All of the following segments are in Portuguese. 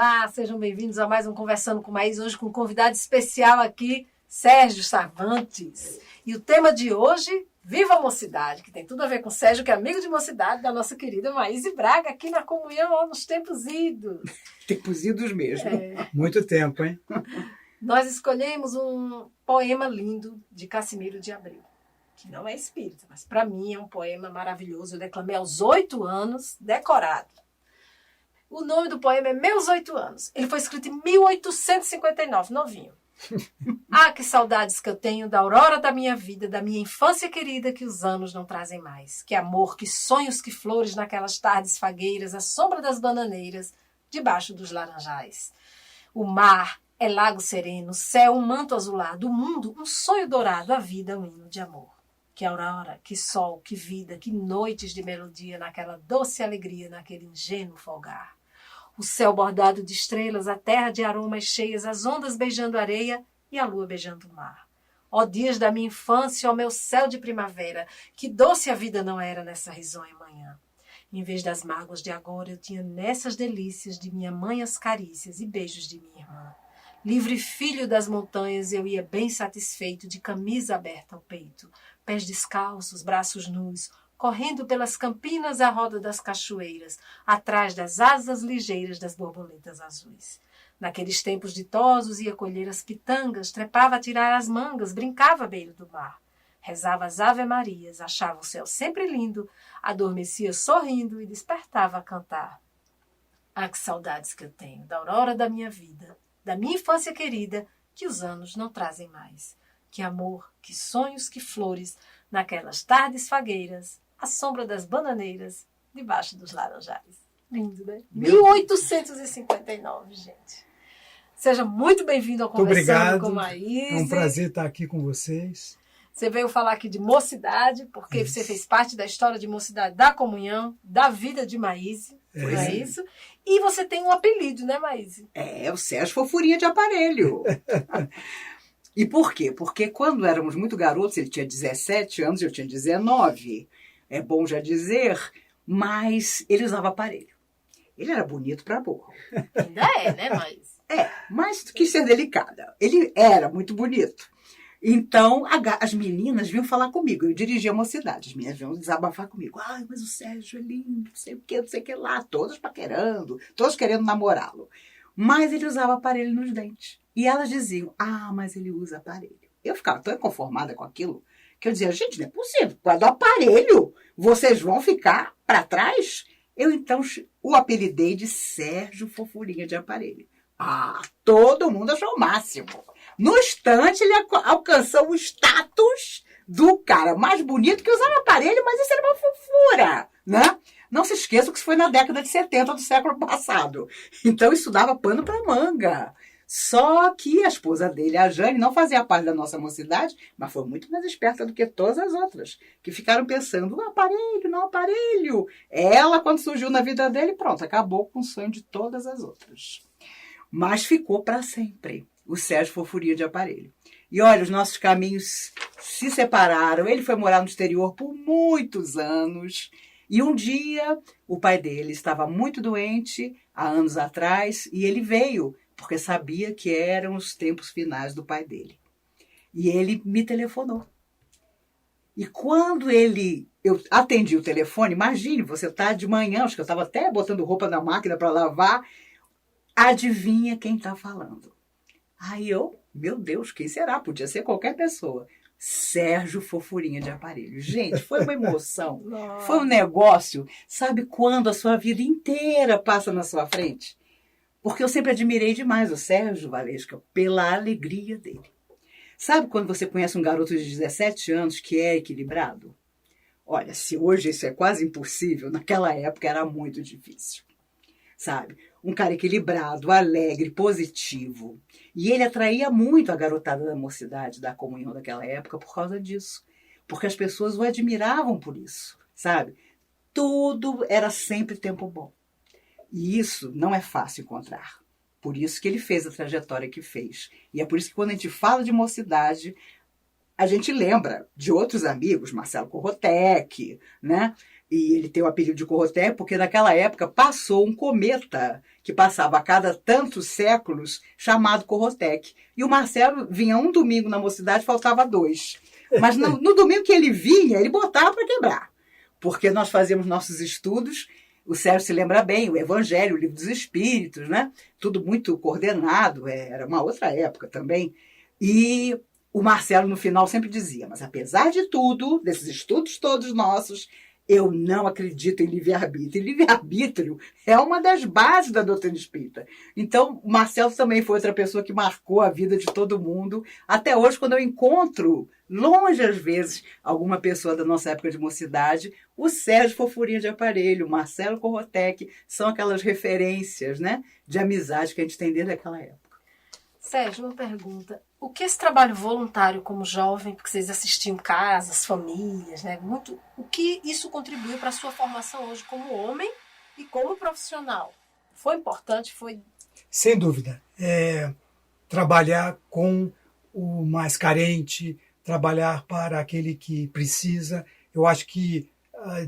Olá, sejam bem-vindos a mais um Conversando com Maís, hoje com um convidado especial aqui, Sérgio Cervantes. E o tema de hoje, Viva a Mocidade, que tem tudo a ver com o Sérgio, que é amigo de mocidade da nossa querida Maíse Braga, aqui na comunhão, ó, nos tempos idos. Tempos idos mesmo. Muito tempo, hein? Nós escolhemos um poema lindo de Cassimiro de Abreu, que não é espírita, mas para mim é um poema maravilhoso. Eu declamei aos 8 anos, decorado. O nome do poema é Meus 8 Anos. Ele foi escrito em 1859, novinho. Ah, que saudades que eu tenho da aurora da minha vida, da minha infância querida que os anos não trazem mais. Que amor, que sonhos, que flores naquelas tardes fagueiras, à sombra das bananeiras, debaixo dos laranjais. O mar é lago sereno, o céu um manto azulado, o mundo um sonho dourado, a vida um hino de amor. Que aurora, que sol, que vida, que noites de melodia naquela doce alegria, naquele ingênuo folgar. O céu bordado de estrelas, a terra de aromas cheias, as ondas beijando a areia e a lua beijando o mar. Ó dias da minha infância, ó meu céu de primavera, que doce a vida não era nessa risonha manhã. Em vez das mágoas de agora, eu tinha nessas delícias de minha mãe as carícias e beijos de minha irmã. Livre filho das montanhas, eu ia bem satisfeito, de camisa aberta ao peito, pés descalços, braços nus, correndo pelas campinas à roda das cachoeiras, atrás das asas ligeiras das borboletas azuis. Naqueles tempos ditosos ia colher as pitangas, trepava a tirar as mangas, brincava à beira do mar. Rezava as ave-marias, achava o céu sempre lindo, adormecia sorrindo e despertava a cantar. Ah, que saudades que eu tenho da aurora da minha vida, da minha infância querida, que os anos não trazem mais. Que amor, que sonhos, que flores, naquelas tardes fagueiras, à sombra das bananeiras, debaixo dos laranjais. Lindo, né? 1859, gente. Seja muito bem-vindo ao Conversando com Maíse. É um prazer estar aqui com vocês. Você veio falar aqui de mocidade, porque você fez parte da história de mocidade da comunhão, da vida de Maíse, não é isso? E você tem um apelido, né, Maíse? É o Sérgio Fofurinha de Aparelho. E por quê? Porque quando éramos muito garotos, ele tinha 17 anos, eu tinha 19, é bom já dizer, mas ele usava aparelho. Ele era bonito pra burro. Ainda é, né, Maíse? Mas quis ser delicada. Ele era muito bonito. Então, as meninas vinham falar comigo. Eu dirigia a mocidade. As meninas vinham desabafar comigo. Ai, mas o Sérgio é lindo, não sei o que, não sei o que lá. Todas paquerando, todas querendo namorá-lo. Mas ele usava aparelho nos dentes. E elas diziam, mas ele usa aparelho. Eu ficava tão inconformada com aquilo, que eu dizia, gente, não é possível. Por causa do aparelho, vocês vão ficar para trás? Eu, então, o apelidei de Sérgio Fofurinha de Aparelho. Todo mundo achou o máximo. No instante, ele alcançou o status do cara mais bonito que usava aparelho, mas isso era uma fofura, né? Não se esqueça que isso foi na década de 70 do século passado. Então, isso dava pano para manga. Só que a esposa dele, a Jane, não fazia parte da nossa mocidade, mas foi muito mais esperta do que todas as outras, que ficaram pensando, aparelho, não aparelho. Ela, quando surgiu na vida dele, pronto, acabou com o sonho de todas as outras. Mas ficou para sempre o Sérgio Fofurinha de Aparelho. E olha, os nossos caminhos se separaram. Ele foi morar no exterior por muitos anos. E um dia, o pai dele estava muito doente, há anos atrás, e ele veio, porque sabia que eram os tempos finais do pai dele. E ele me telefonou. E quando eu atendi o telefone, imagine, você está de manhã, acho que eu estava até botando roupa na máquina para lavar, adivinha quem está falando? Aí meu Deus, quem será? Podia ser qualquer pessoa. Sérgio Fofurinha de Aparelho. Gente, foi uma emoção. Foi um negócio. Sabe quando a sua vida inteira passa na sua frente? Porque eu sempre admirei demais o Sérgio Valesca pela alegria dele. Sabe quando você conhece um garoto de 17 anos que é equilibrado? Olha, se hoje isso é quase impossível, naquela época era muito difícil. Sabe? Um cara equilibrado, alegre, positivo. E ele atraía muito a garotada da mocidade, da comunhão daquela época por causa disso. Porque as pessoas o admiravam por isso, sabe? Tudo era sempre tempo bom. E isso não é fácil encontrar. Por isso que ele fez a trajetória que fez. E é por isso que quando a gente fala de mocidade, a gente lembra de outros amigos, Marcelo Corrotec, né? E ele tem o apelido de Corroté porque naquela época passou um cometa que passava a cada tantos séculos, chamado Corrotec. E o Marcelo vinha um domingo na Mocidade, faltava 2. Mas no domingo que ele vinha, ele botava para quebrar. Porque nós fazíamos nossos estudos, o Sérgio se lembra bem, o Evangelho, o Livro dos Espíritos, né? Tudo muito coordenado, era uma outra época também. E o Marcelo, no final, sempre dizia, mas apesar de tudo, desses estudos todos nossos, eu não acredito em livre-arbítrio. E livre-arbítrio é uma das bases da doutrina espírita. Então, o Marcelo também foi outra pessoa que marcou a vida de todo mundo. Até hoje, quando eu encontro, longe às vezes, alguma pessoa da nossa época de mocidade, o Sérgio Fofurinha de Aparelho, o Marcelo Corrotec, são aquelas referências, né, de amizade que a gente tem desde aquela época. Sérgio, uma pergunta. O que esse trabalho voluntário como jovem, porque vocês assistiam casas, famílias, né? O que isso contribuiu para a sua formação hoje como homem e como profissional? Foi importante? Foi? Sem dúvida. Trabalhar com o mais carente, trabalhar para aquele que precisa, eu acho que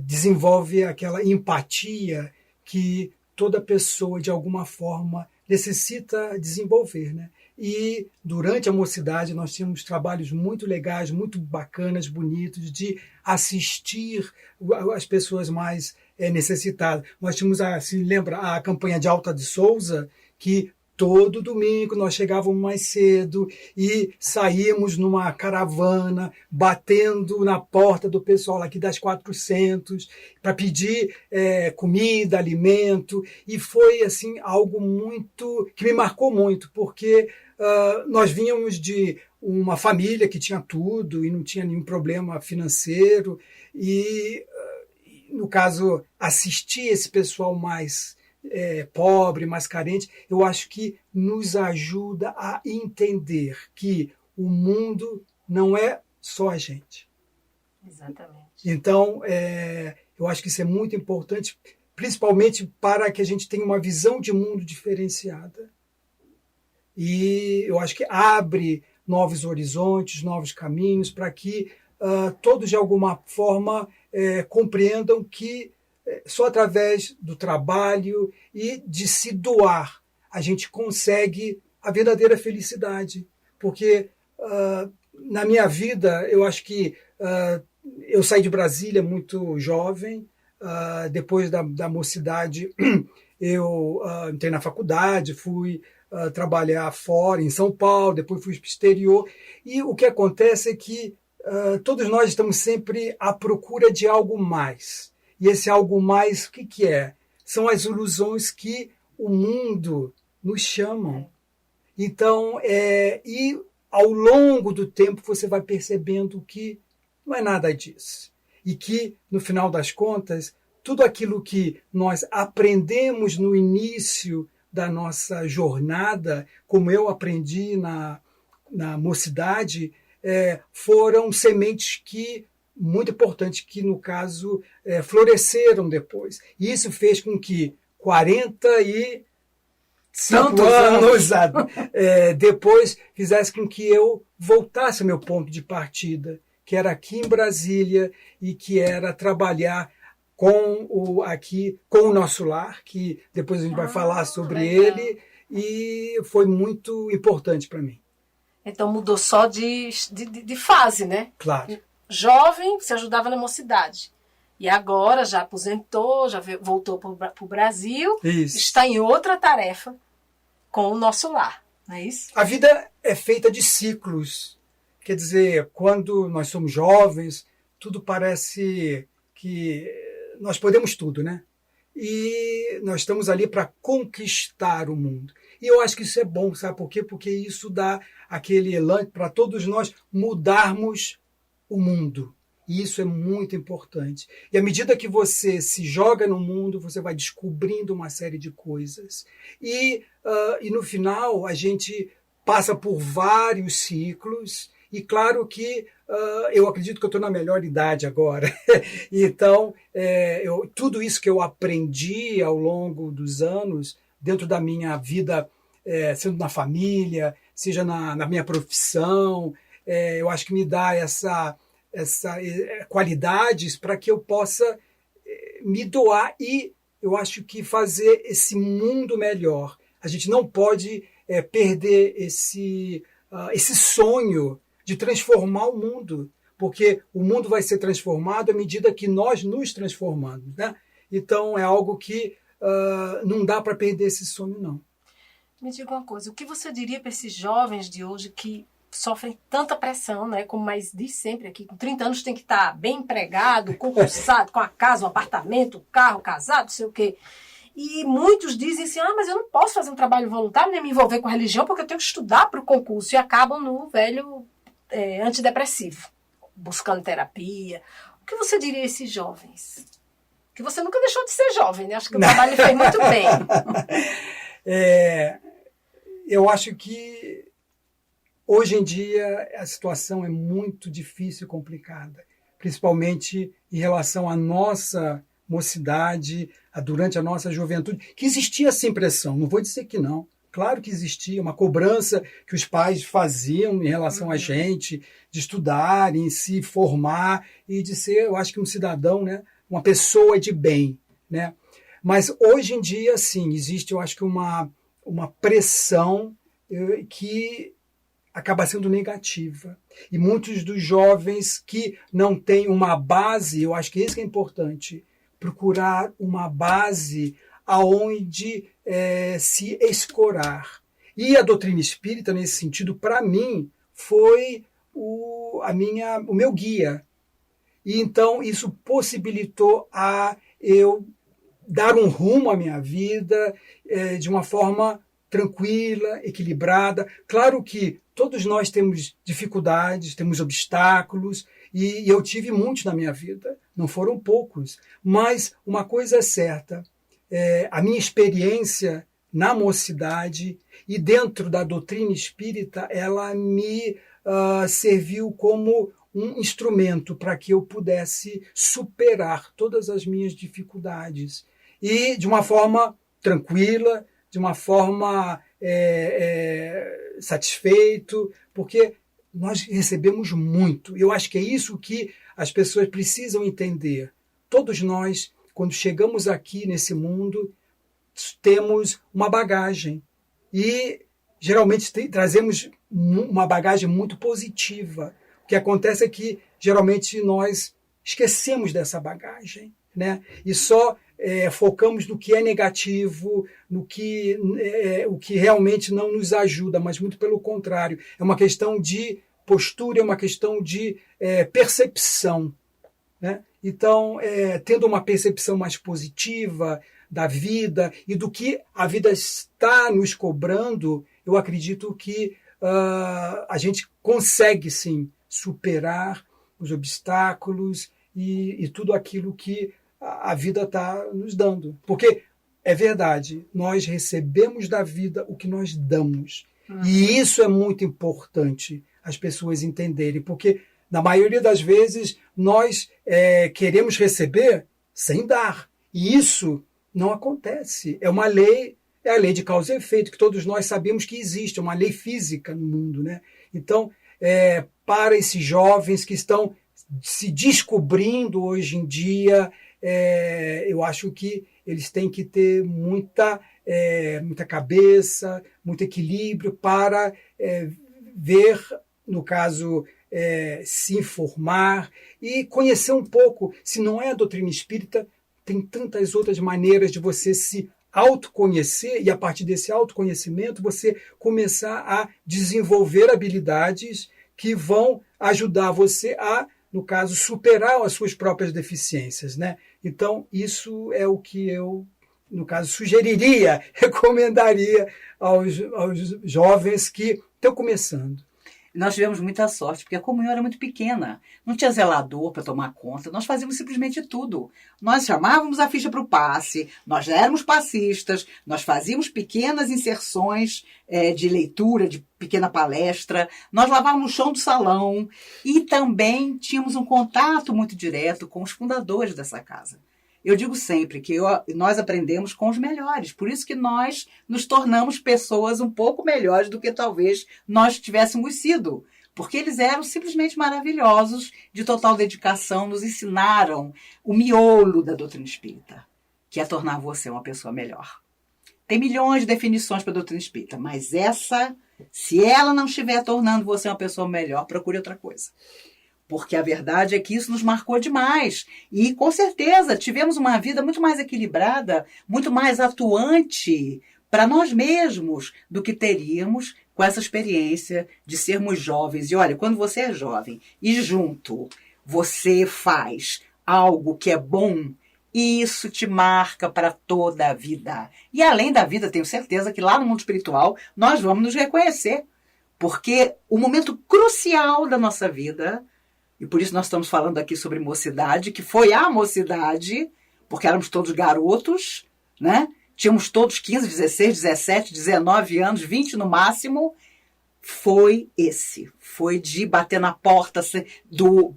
desenvolve aquela empatia que toda pessoa, de alguma forma, necessita desenvolver, né? E durante a mocidade nós tínhamos trabalhos muito legais, muito bacanas, bonitos, de assistir as pessoas mais necessitadas. Nós tínhamos, se lembra, a campanha de Alta de Souza, que todo domingo nós chegávamos mais cedo e saímos numa caravana, batendo na porta do pessoal aqui das 400 para pedir comida, alimento. E foi assim algo muito que me marcou muito, porque nós vínhamos de uma família que tinha tudo e não tinha nenhum problema financeiro. E, no caso, assistir esse pessoal mais pobre, mais carente, eu acho que nos ajuda a entender que o mundo não é só a gente. Exatamente. Então, eu acho que isso é muito importante, principalmente para que a gente tenha uma visão de mundo diferenciada. E eu acho que abre novos horizontes, novos caminhos, para que todos, de alguma forma, compreendam que só através do trabalho e de se doar a gente consegue a verdadeira felicidade. Porque na minha vida, eu acho que eu saí de Brasília muito jovem, depois da mocidade eu entrei na faculdade, fui trabalhar fora, em São Paulo, depois fui para o exterior. E o que acontece é que todos nós estamos sempre à procura de algo mais. E esse algo mais, o que é? São as ilusões que o mundo nos chama. Então, e ao longo do tempo você vai percebendo que não é nada disso. E que, no final das contas, tudo aquilo que nós aprendemos no início da nossa jornada, como eu aprendi na mocidade, foram sementes que muito importantes, que no caso floresceram depois. E isso fez com que 45 anos depois fizesse com que eu voltasse ao meu ponto de partida, que era aqui em Brasília e que era trabalhar com o Nosso Lar, que depois a gente vai falar sobre legal. ele, e foi muito importante para mim. Então mudou só de fase, né? Claro. Jovem, você ajudava na mocidade. E agora já aposentou, já voltou para o Brasil, Isso. Está em outra tarefa com o Nosso Lar, não é isso? A vida é feita de ciclos. Quer dizer, quando nós somos jovens, tudo parece que nós podemos tudo, né? E nós estamos ali para conquistar o mundo. E eu acho que isso é bom, sabe por quê? Porque isso dá aquele elan para todos nós mudarmos o mundo. E isso é muito importante. E à medida que você se joga no mundo, você vai descobrindo uma série de coisas. E no final, a gente passa por vários ciclos. E claro que eu acredito que eu estou na melhor idade agora. Então, tudo isso que eu aprendi ao longo dos anos, dentro da minha vida, sendo na família, seja na minha profissão, eu acho que me dá essa qualidades para que eu possa me doar e eu acho que fazer esse mundo melhor. A gente não pode perder esse sonho de transformar o mundo, porque o mundo vai ser transformado à medida que nós nos transformamos, né? Então é algo que não dá para perder esse sonho, não. Me diga uma coisa, o que você diria para esses jovens de hoje que sofrem tanta pressão, né? Como mais diz sempre aqui, com 30 anos tem que estar bem empregado, concursado, com a casa, um apartamento, um carro, casado, não sei o quê. E muitos dizem assim, mas eu não posso fazer um trabalho voluntário, nem me envolver com religião, porque eu tenho que estudar para o concurso. E acabam no velho antidepressivo, buscando terapia. O que você diria a esses jovens? Que você nunca deixou de ser jovem, né? Acho que o trabalho fez muito bem. Eu acho que hoje em dia a situação é muito difícil e complicada, principalmente em relação à nossa mocidade, durante a nossa juventude, que existia sim pressão, não vou dizer que não. Claro que existia uma cobrança que os pais faziam em relação a gente, de estudar, em se formar e de ser, eu acho que um cidadão, né, uma pessoa de bem, né? Mas hoje em dia, sim, existe, eu acho que uma pressão que acaba sendo negativa. E muitos dos jovens que não têm uma base, eu acho que isso que é importante, procurar uma base aonde se escorar. E a doutrina espírita, nesse sentido, para mim, foi o meu guia. E então isso possibilitou a eu dar um rumo à minha vida de uma forma tranquila, equilibrada. Claro que todos nós temos dificuldades, temos obstáculos, e eu tive muitos na minha vida, não foram poucos. Mas uma coisa é certa, a minha experiência na mocidade e dentro da doutrina espírita, ela me serviu como um instrumento para que eu pudesse superar todas as minhas dificuldades. E de uma forma tranquila, de uma forma satisfeito, porque nós recebemos muito. Eu acho que é isso que as pessoas precisam entender. Todos nós, quando chegamos aqui nesse mundo, temos uma bagagem. E geralmente trazemos uma bagagem muito positiva. O que acontece é que geralmente nós esquecemos dessa bagagem, né? E só focamos no que é negativo, o que realmente não nos ajuda, mas muito pelo contrário. É uma questão de postura, é uma questão de percepção, né? Então, tendo uma percepção mais positiva da vida e do que a vida está nos cobrando, eu acredito que a gente consegue, sim, superar os obstáculos e tudo aquilo que a vida está nos dando. Porque é verdade, nós recebemos da vida o que nós damos. E isso é muito importante as pessoas entenderem, porque na maioria das vezes nós queremos receber sem dar. E isso não acontece. É uma lei, é a lei de causa e efeito, que todos nós sabemos que existe, é uma lei física no mundo, né? Então, para esses jovens que estão se descobrindo hoje em dia, eu acho que eles têm que ter muita cabeça, muito equilíbrio para ver, no caso, se informar e conhecer um pouco. Se não é a doutrina espírita, tem tantas outras maneiras de você se autoconhecer e, a partir desse autoconhecimento, você começar a desenvolver habilidades que vão ajudar você a, no caso, superar as suas próprias deficiências, né? Então, isso é o que eu, no caso, sugeriria, recomendaria aos jovens que estão começando. Nós tivemos muita sorte, porque a comunhão era muito pequena. Não tinha zelador para tomar conta. Nós fazíamos simplesmente tudo. Nós chamávamos a ficha para o passe, nós já éramos passistas, nós fazíamos pequenas inserções de leitura, de pequena palestra, nós lavávamos o chão do salão e também tínhamos um contato muito direto com os fundadores dessa casa. Eu digo sempre que nós aprendemos com os melhores, por isso que nós nos tornamos pessoas um pouco melhores do que talvez nós tivéssemos sido porque eles eram simplesmente maravilhosos, de total dedicação, nos ensinaram o miolo da doutrina espírita, que é tornar você uma pessoa melhor. Tem milhões de definições para a doutrina espírita, mas essa, se ela não estiver tornando você uma pessoa melhor, procure outra coisa. Porque a verdade é que isso nos marcou demais. E, com certeza, tivemos uma vida muito mais equilibrada, muito mais atuante para nós mesmos do que teríamos com essa experiência de sermos jovens. E olha, quando você é jovem e junto você faz algo que é bom, isso te marca para toda a vida. E além da vida, tenho certeza que lá no mundo espiritual nós vamos nos reconhecer. Porque o momento crucial da nossa vida, e por isso nós estamos falando aqui sobre mocidade, que foi a mocidade, porque éramos todos garotos, né? Tínhamos todos 15, 16, 17, 19 anos, 20 no máximo. Foi esse. Foi de bater na porta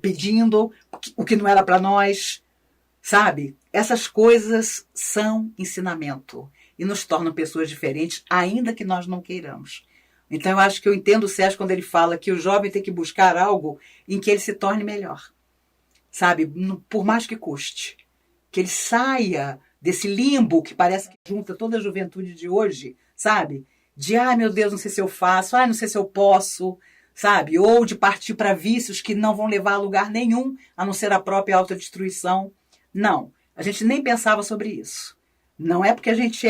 pedindo o que não era para nós. Sabe? Essas coisas são ensinamento e nos tornam pessoas diferentes, ainda que nós não queiramos. Então eu acho que eu entendo o Sérgio quando ele fala que o jovem tem que buscar algo em que ele se torne melhor. Sabe? Por mais que custe. Que ele saia desse limbo que parece que junta toda a juventude de hoje, sabe? De, ai meu Deus, não sei se eu faço, ai não sei se eu posso, sabe? Ou de partir para vícios que não vão levar a lugar nenhum, a não ser a própria autodestruição. Não, a gente nem pensava sobre isso. Não é porque a gente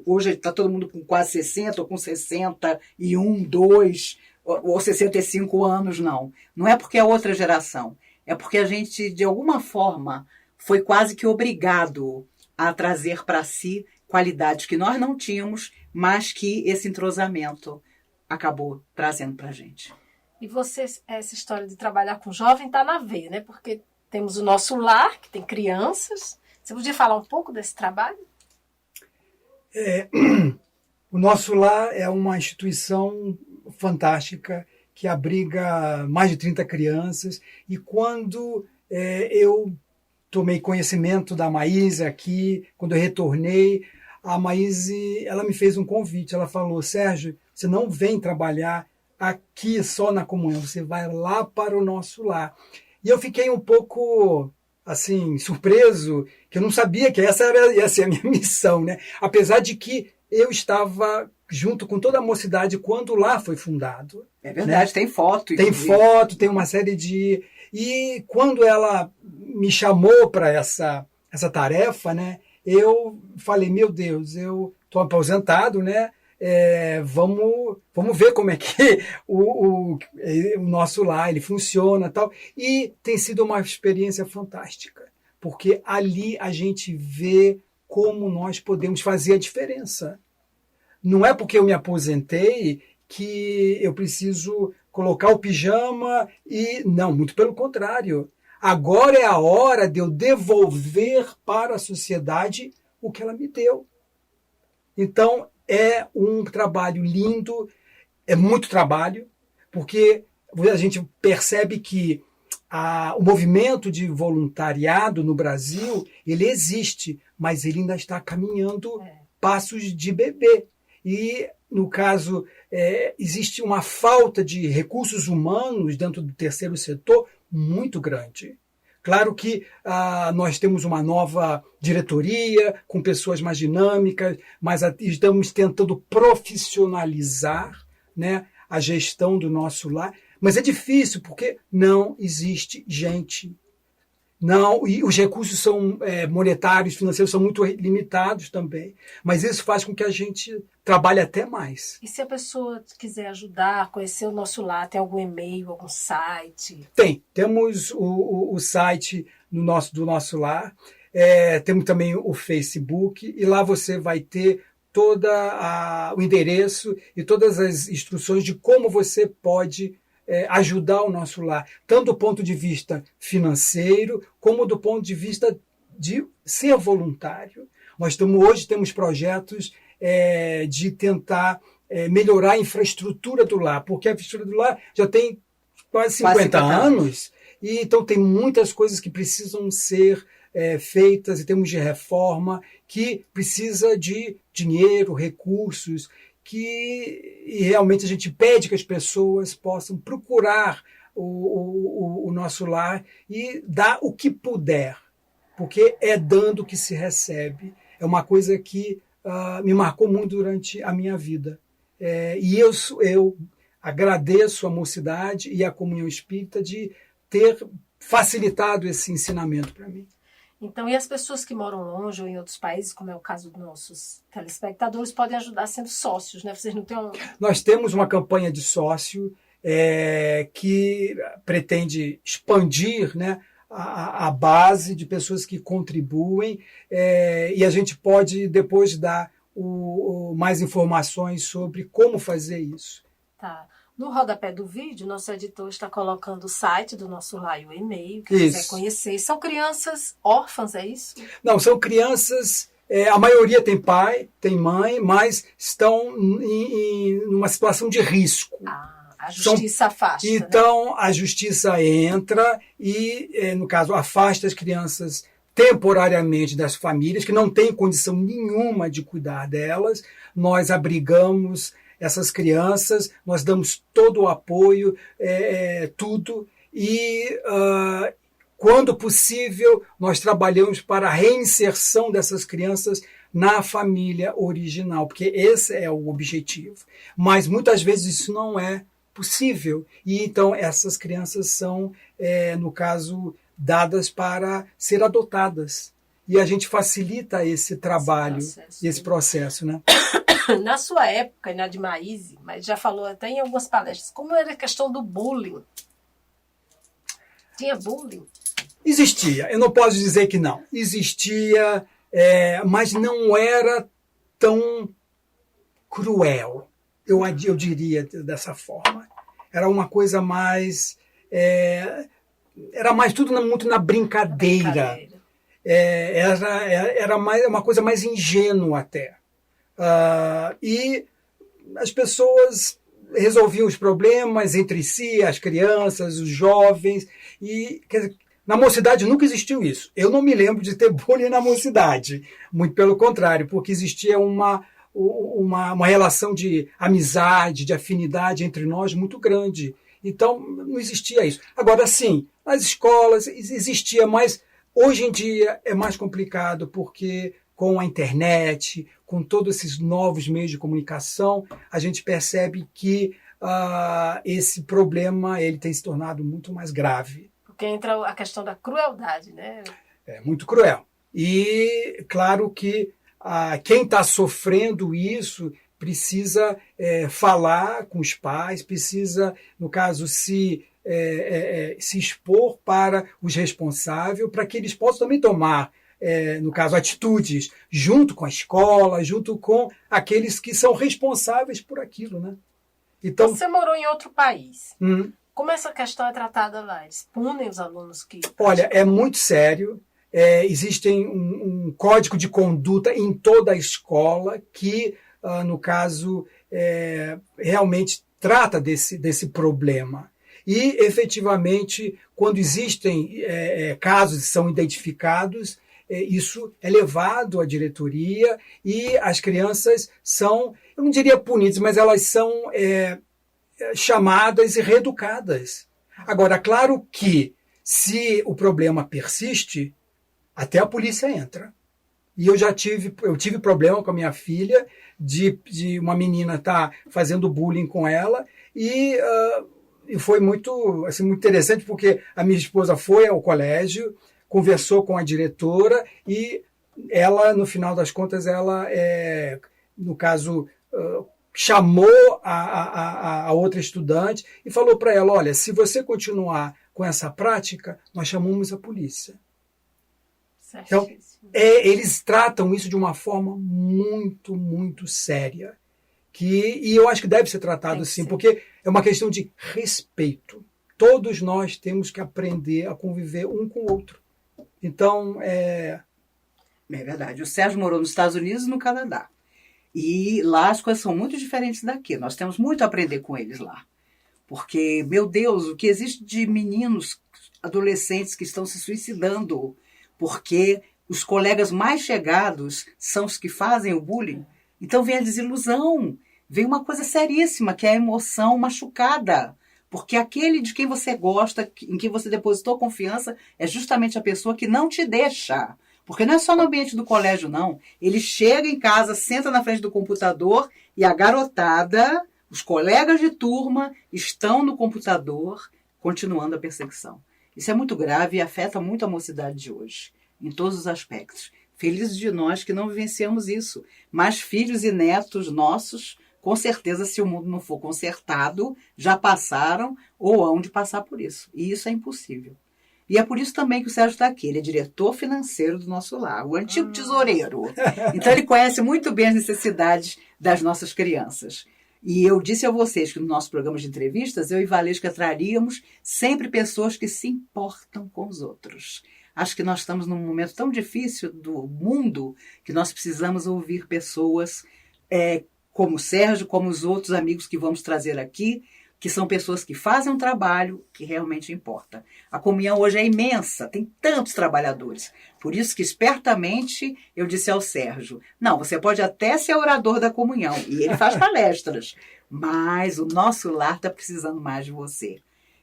hoje está todo mundo com quase 60, ou com 61, 2, ou 65 anos, não. Não é porque é outra geração. É porque a gente, de alguma forma, foi quase que obrigado a trazer para si qualidades que nós não tínhamos, mas que esse entrosamento acabou trazendo para a gente. E você, essa história de trabalhar com jovem está na veia, né? Porque temos o nosso lar, que tem crianças. Você podia falar um pouco desse trabalho? O nosso lar é uma instituição fantástica que abriga mais de 30 crianças. E quando eu tomei conhecimento da Maíse aqui, quando eu retornei, a Maíse, ela me fez um convite. Ela falou, Sérgio, você não vem trabalhar aqui só na comunhão, você vai lá para o nosso lar. E eu fiquei um pouco, assim, surpreso, que eu não sabia que essa ia ser a minha missão, né? Apesar de que eu estava junto com toda a mocidade quando lá foi fundado. É verdade, né? Tem foto. Tem foto, tem uma série de... E quando ela me chamou para essa tarefa, né, eu falei, meu Deus, eu estou aposentado, né? Vamos ver como é que o nosso lar ele funciona, tal. E tem sido uma experiência fantástica, porque ali a gente vê como nós podemos fazer a diferença. Não é porque eu me aposentei que eu preciso colocar o pijama e... Não, muito pelo contrário. Agora é a hora de eu devolver para a sociedade o que ela me deu. Então, é um trabalho lindo, é muito trabalho, porque a gente percebe que o movimento de voluntariado no Brasil, ele existe, mas ele ainda está caminhando passos de bebê. E, no caso, existe uma falta de recursos humanos dentro do terceiro setor muito grande. Claro que nós temos uma nova diretoria, com pessoas mais dinâmicas, mas estamos tentando profissionalizar, né, a gestão do nosso lar. Mas é difícil, porque não existe gente. Não, e os recursos são monetários, financeiros são muito limitados também. Mas isso faz com que a gente trabalhe até mais. E se a pessoa quiser ajudar, conhecer o nosso lar, tem algum e-mail, algum site? Temos o site do nosso lar, temos também o Facebook, e lá você vai ter todo o endereço e todas as instruções de como você pode ajudar o nosso lar, tanto do ponto de vista financeiro, como do ponto de vista de ser voluntário. Nós hoje temos projetos de tentar melhorar a infraestrutura do lar, porque a infraestrutura do lar já tem quase 50 anos, e então tem muitas coisas que precisam ser feitas em termos de reforma, que precisa de dinheiro, recursos, e realmente a gente pede que as pessoas possam procurar o nosso lar e dar o que puder, porque é dando que se recebe. É uma coisa que me marcou muito durante a minha vida. E eu agradeço a Mocidade e a Comunhão Espírita de ter facilitado esse ensinamento para mim. Então, e as pessoas que moram longe ou em outros países, como é o caso dos nossos telespectadores, podem ajudar sendo sócios, né? Vocês não têm Nós temos uma campanha de sócio que pretende expandir, né, a base de pessoas que contribuem, e a gente pode depois dar mais informações sobre como fazer isso. Tá. No rodapé do vídeo, nosso editor está colocando o site do nosso lar e o e-mail, que quiser conhecer. São crianças órfãs, é isso? Não, são crianças, a maioria tem pai, tem mãe, mas estão em uma situação de risco. A justiça afasta. Então, né? A justiça entra e, no caso, afasta as crianças temporariamente das famílias, que não têm condição nenhuma de cuidar delas. Nós abrigamos essas crianças, nós damos todo o apoio, tudo, e quando possível nós trabalhamos para a reinserção dessas crianças na família original, porque esse é o objetivo. Mas muitas vezes isso não é possível, e então essas crianças são, no caso, dadas para ser adotadas. E a gente facilita esse trabalho, esse processo, né? Na sua época, na de Maíse, mas já falou até em algumas palestras, como era a questão do bullying? Tinha bullying? Existia, eu não posso dizer que não. Existia, mas não era tão cruel, eu diria dessa forma. Era uma coisa mais... era mais tudo muito na brincadeira. Era uma coisa mais ingênua até. E as pessoas resolviam os problemas entre si, as crianças, os jovens, e quer dizer, na Mocidade nunca existiu isso. Eu não me lembro de ter bullying na Mocidade, muito pelo contrário, porque existia uma relação de amizade, de afinidade entre nós muito grande. Então não existia isso. Agora sim, nas escolas existia, mas hoje em dia é mais complicado, porque com a internet, com todos esses novos meios de comunicação, a gente percebe que esse problema ele tem se tornado muito mais grave. Porque entra a questão da crueldade, né? É muito cruel. E claro que quem está sofrendo isso precisa falar com os pais, precisa, no caso, se expor para os responsáveis, para que eles possam também tomar, no caso, atitudes, junto com a escola, junto com aqueles que são responsáveis por aquilo, né? Então, você morou em outro país. Como essa questão é tratada lá? Eles punem os alunos que... Olha, é muito sério. Existe um código de conduta em toda a escola que, no caso, realmente trata desse problema. E, efetivamente, quando existem casos que são identificados, isso é levado à diretoria e as crianças são, eu não diria punidas, mas elas são chamadas e reeducadas. Agora, claro que se o problema persiste, até a polícia entra. E eu tive problema com a minha filha de uma menina estar fazendo bullying com ela e foi muito, assim, muito interessante, porque a minha esposa foi ao colégio, conversou com a diretora e ela, no final das contas, ela, no caso, chamou a outra estudante e falou para ela, olha, se você continuar com essa prática, nós chamamos a polícia. Então, eles tratam isso de uma forma muito, muito séria. E eu acho que deve ser tratado assim, porque é uma questão de respeito. Todos nós temos que aprender a conviver um com o outro. Então, É verdade. O Sérgio morou nos Estados Unidos e no Canadá. E lá as coisas são muito diferentes daqui. Nós temos muito a aprender com eles lá. Porque, meu Deus, o que existe de meninos, adolescentes que estão se suicidando porque os colegas mais chegados são os que fazem o bullying. Então vem a desilusão. vem uma coisa seríssima, que é a emoção machucada. Porque aquele de quem você gosta, em quem você depositou confiança, é justamente a pessoa que não te deixa. Porque não é só no ambiente do colégio, não. Ele chega em casa, senta na frente do computador e a garotada, os colegas de turma, estão no computador continuando a perseguição. Isso é muito grave e afeta muito a mocidade de hoje, em todos os aspectos. Felizes de nós que não vivenciamos isso. Mas filhos e netos nossos, com certeza, se o mundo não for consertado, já passaram ou hão de passar por isso. E isso é impossível. E é por isso também que o Sérgio está aqui. Ele é diretor financeiro do nosso lar, o antigo tesoureiro. Então ele conhece muito bem as necessidades das nossas crianças. E eu disse a vocês que no nosso programa de entrevistas, eu e Valesca traríamos sempre pessoas que se importam com os outros. Acho que nós estamos num momento tão difícil do mundo que nós precisamos ouvir pessoas como o Sérgio, como os outros amigos que vamos trazer aqui, que são pessoas que fazem um trabalho que realmente importa. A comunhão hoje é imensa, tem tantos trabalhadores. Por isso que, espertamente, eu disse ao Sérgio, não, você pode até ser orador da comunhão, e ele faz palestras, mas o nosso lar está precisando mais de você.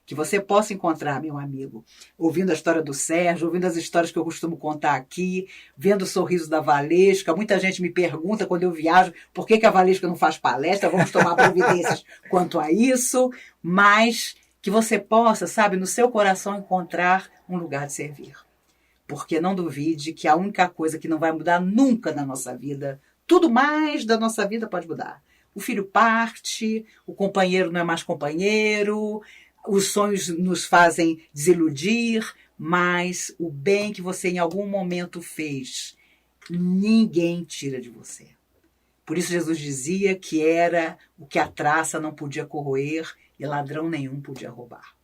Que você possa encontrar, meu amigo, ouvindo a história do Sérgio, ouvindo as histórias que eu costumo contar aqui, vendo o sorriso da Valesca. Muita gente me pergunta quando eu viajo por que a Valesca não faz palestra, vamos tomar providências quanto a isso, mas que você possa, sabe, no seu coração encontrar um lugar de servir. Porque não duvide que a única coisa que não vai mudar nunca na nossa vida, tudo mais da nossa vida pode mudar. O filho parte, o companheiro não é mais companheiro, os sonhos nos fazem desiludir, mas o bem que você em algum momento fez, ninguém tira de você. Por isso Jesus dizia que era o que a traça não podia corroer e ladrão nenhum podia roubar.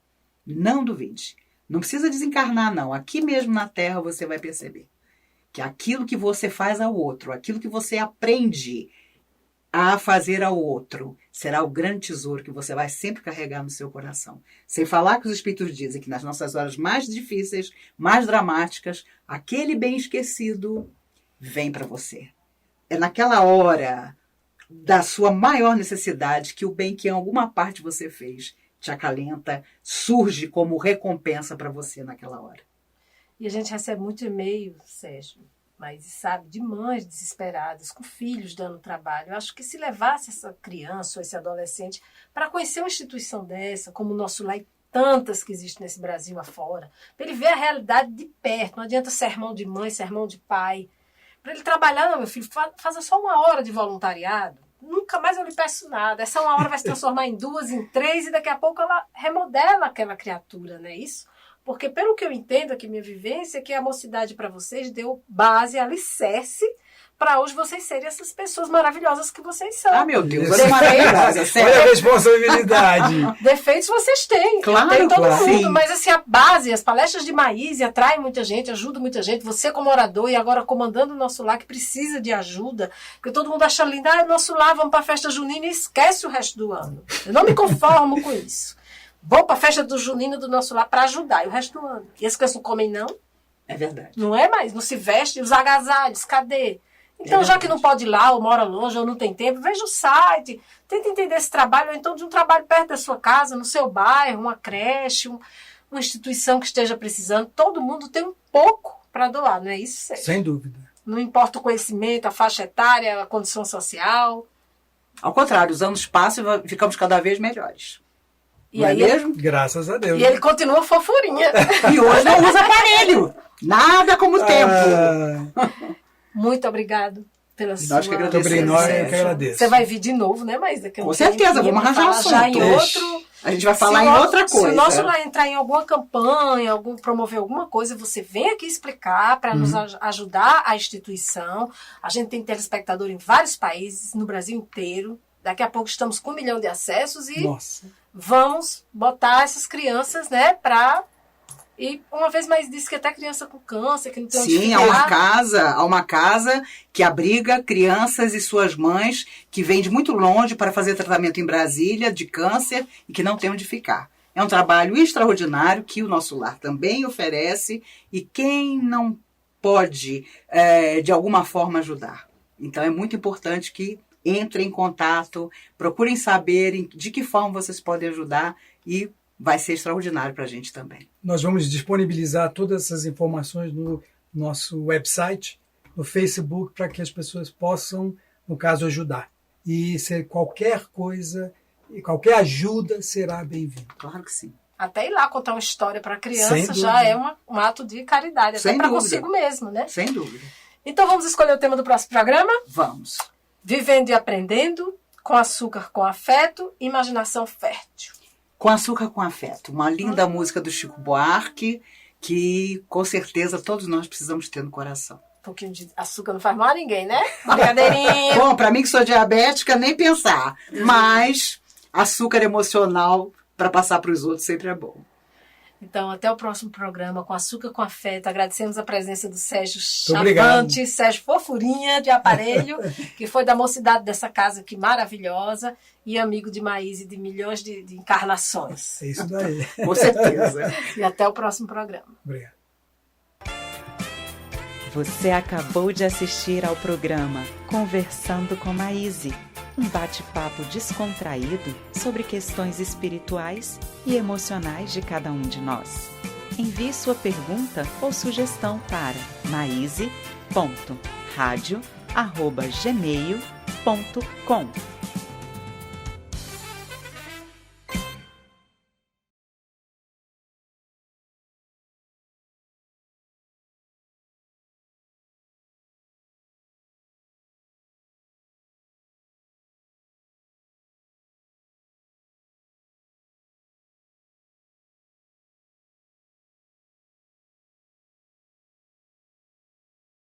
Não duvide. Não precisa desencarnar, não. Aqui mesmo na Terra você vai perceber que aquilo que você faz ao outro, aquilo que você aprende a fazer ao outro, será o grande tesouro que você vai sempre carregar no seu coração. Sem falar que os Espíritos dizem que nas nossas horas mais difíceis, mais dramáticas, aquele bem esquecido vem para você. É naquela hora da sua maior necessidade que o bem que em alguma parte você fez te acalenta, surge como recompensa para você naquela hora. E a gente recebe muito e-mail, Sérgio, mas sabe, de mães desesperadas, com filhos dando trabalho. Eu acho que se levasse essa criança ou esse adolescente para conhecer uma instituição dessa, como o nosso lar e tantas que existem nesse Brasil afora, para ele ver a realidade de perto, não adianta sermão de mãe, sermão de pai. Para ele trabalhar, não, meu filho, faça só 1 hora de voluntariado, nunca mais eu lhe peço nada. Essa 1 hora vai se transformar em 2, em 3, e daqui a pouco ela remodela aquela criatura, não é isso? Porque, pelo que eu entendo aqui, minha vivência, é que a mocidade para vocês deu base, alicerce, para hoje vocês serem essas pessoas maravilhosas que vocês são. Ah, meu Deus, você é maravilhosa. Olha a responsabilidade. Defeitos vocês têm. Claro, tem todo claro. mundo, Sim. mas assim, a base, as palestras de Maíse atraem muita gente, ajudam muita gente. Você como orador e agora comandando o nosso lar, que precisa de ajuda, porque todo mundo acha lindo, nosso lar, vamos para a festa junina e esquece o resto do ano. Eu não me conformo com isso. Vou para a festa do junino do nosso lar para ajudar, e o resto do ano. E as crianças não comem, não? É verdade. Não é mais? Não se veste, os agasalhos, cadê? Então, já que não pode ir lá, ou mora longe, ou não tem tempo, veja o site, tenta entender esse trabalho, ou então de um trabalho perto da sua casa, no seu bairro, uma creche, uma instituição que esteja precisando. Todo mundo tem um pouco para doar, não é isso, Sérgio? Sem dúvida. Não importa o conhecimento, a faixa etária, a condição social. Ao contrário, os anos passam e ficamos cada vez melhores. E Não aí é mesmo? Graças a Deus. E ele continua fofurinha. E hoje não usa aparelho. Nada como o tempo. Muito obrigado pela sua Nós que agradecemos. Nós que presença. agradeço. Você vai vir de novo, né? Mas daqui a um Com certeza, tempinho, vamos arranjar falar já em assuntos. outro. A gente vai falar Se em o- outra Se o coisa. nosso lá entrar em alguma campanha, promover alguma coisa, você vem aqui explicar para nos ajudar a instituição. A gente tem telespectador em vários países, no Brasil inteiro. Daqui a pouco estamos com 1 milhão de acessos e Nossa. vamos botar essas crianças, né, para... E uma vez mais disse que até criança com câncer, que não tem onde Sim, há ficar. uma casa que abriga crianças e suas mães que vêm de muito longe para fazer tratamento em Brasília de câncer e que não tem onde ficar. É um trabalho extraordinário que o nosso lar também oferece e quem não pode, de alguma forma, ajudar. Então é muito importante que entrem em contato, procurem saber de que forma vocês podem ajudar e vai ser extraordinário para a gente também. Nós vamos disponibilizar todas essas informações no nosso website, no Facebook, para que as pessoas possam, no caso, ajudar. E se qualquer coisa, qualquer ajuda será bem-vinda. Claro que sim. Até ir lá contar uma história para a Sem criança dúvida. já é um ato de caridade, até Sem para dúvida. consigo mesmo, né? Sem dúvida. Então vamos escolher o tema do próximo programa? Vamos. Vivendo e aprendendo, com açúcar com afeto, imaginação fértil. Com açúcar com afeto. Uma linda música do Chico Buarque, que com certeza todos nós precisamos ter no coração. Um pouquinho de açúcar não faz mal a ninguém, né? Brincadeirinha. Bom, para mim que sou diabética, nem pensar. Mas açúcar emocional para passar para os outros sempre é bom. Então, até o próximo programa com Açúcar com Afeto. Agradecemos a presença do Sérgio obrigado. Chavante, Sérgio Fofurinha de Aparelho, que foi da mocidade dessa casa aqui maravilhosa e amigo de Maíse de milhões de encarnações. É isso daí. Com certeza. E até o próximo programa. Obrigado. Você acabou de assistir ao programa Conversando com Maíse, um bate-papo descontraído sobre questões espirituais e emocionais de cada um de nós. Envie sua pergunta ou sugestão para maise.radio@gmail.com.